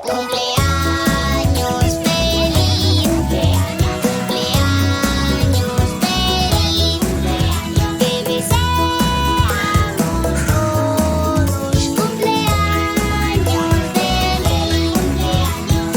Cumpleaños feliz, cumpleaños feliz, te deseamos todos cumpleaños feliz, cumpleaños.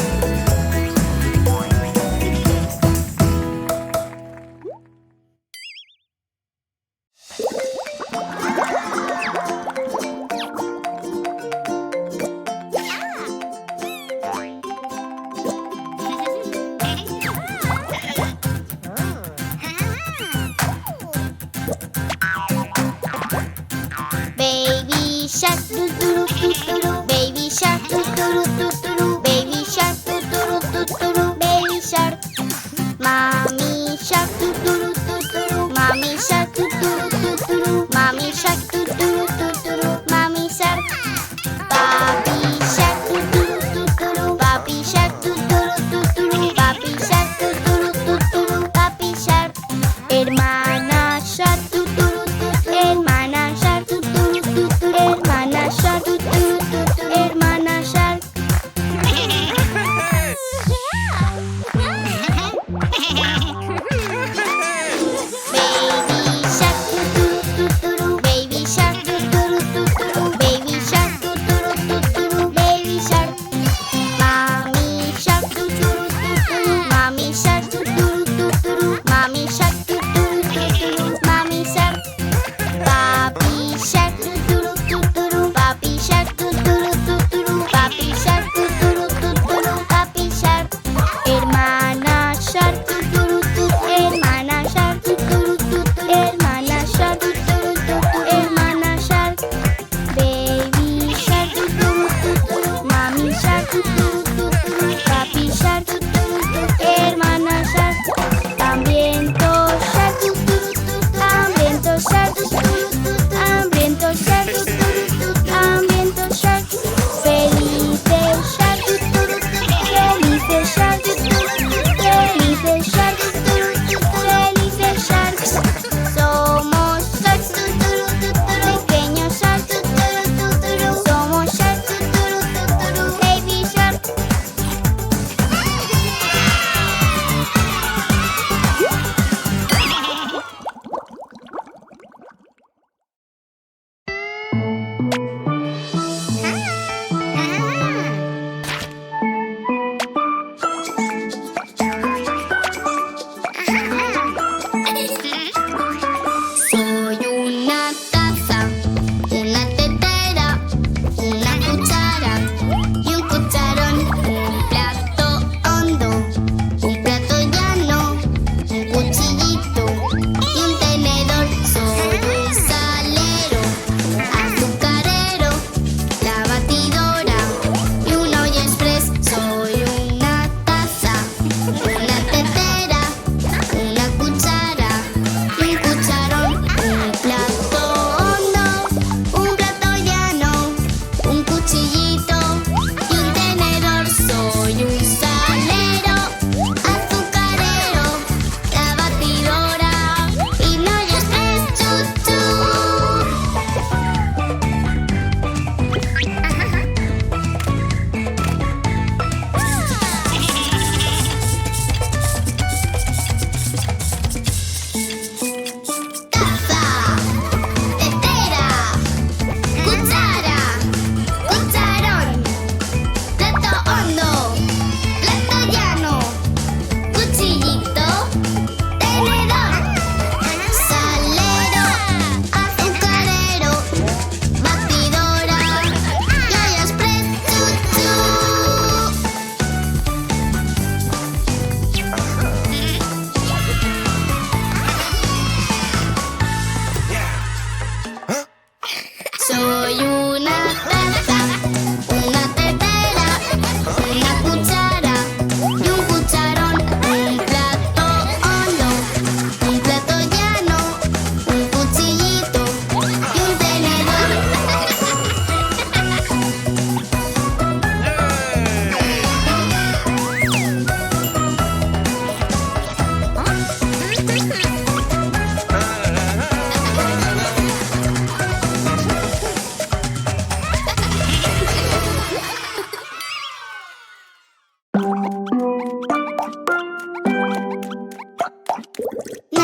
Na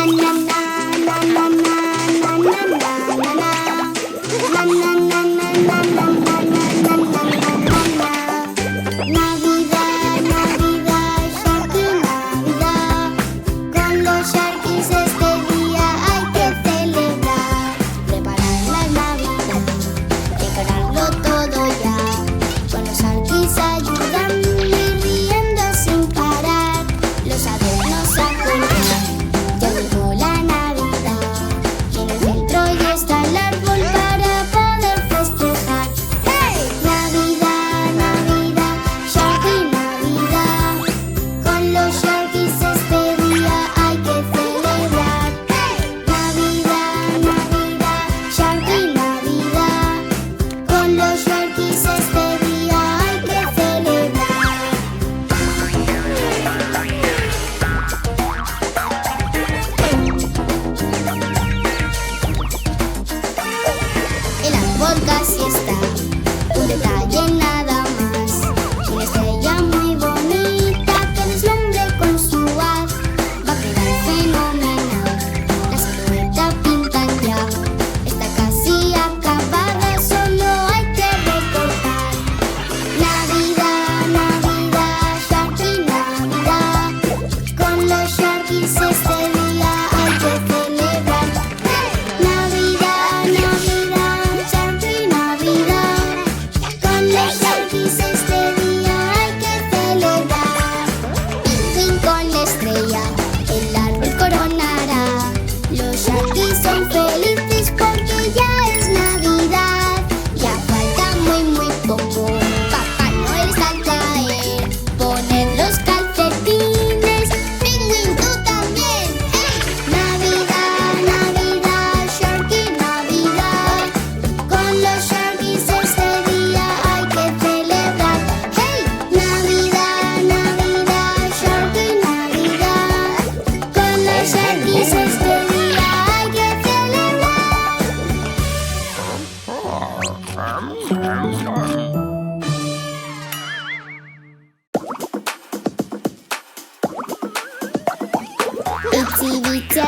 na na na na na na na na na na. Na na na na na na na na na na na. Navidad, Navidad, Sharky, Navidad. Con los Sharkies este día hay que celebrar. Preparar la Navidad, decorarlo todo ya. Con los Sharkies ayudando y riendo sin parar. Los adornos a colgar, ya llegó la Navidad. Y en el centro ya está el árbol para poder festejar. ¡Hey! Navidad, Navidad, Sharky, Navidad. Con los Sharkies este día hay que celebrar. ¡Hey! Navidad, Navidad, Sharky, Navidad. Con los Sharkies este día hay que celebrar. El árbol casi está, un detalle nada más. Una estrella muy bonita que deslumbre con su haz. Va a quedar fenomenal, la silueta pintan ya. Está casi acabada, solo hay que recortar. Navidad, Navidad, Sharky, Navidad. Con los Sharkies este día hay que celebrar. ¡Hey! Navidad, Navidad, Sharky, Navidad. Con los Sharkies este día hay que celebrar. Pingüín con la estrella, el árbol coronará. Los Sharkies son felices porque ya es Navidad. Ya falta muy muy poco, Papá Noel está al caer. Poned los calcetines, Pingüín tú también. ¡Hey! Navidad, Navidad, Sharky, Navidad. Con los Sharkies este día hay que celebrar. ¡Hey! Navidad, Navidad, Sharky, Navidad. Con los Sharkies este día hay que celebrar. Itsy bitsy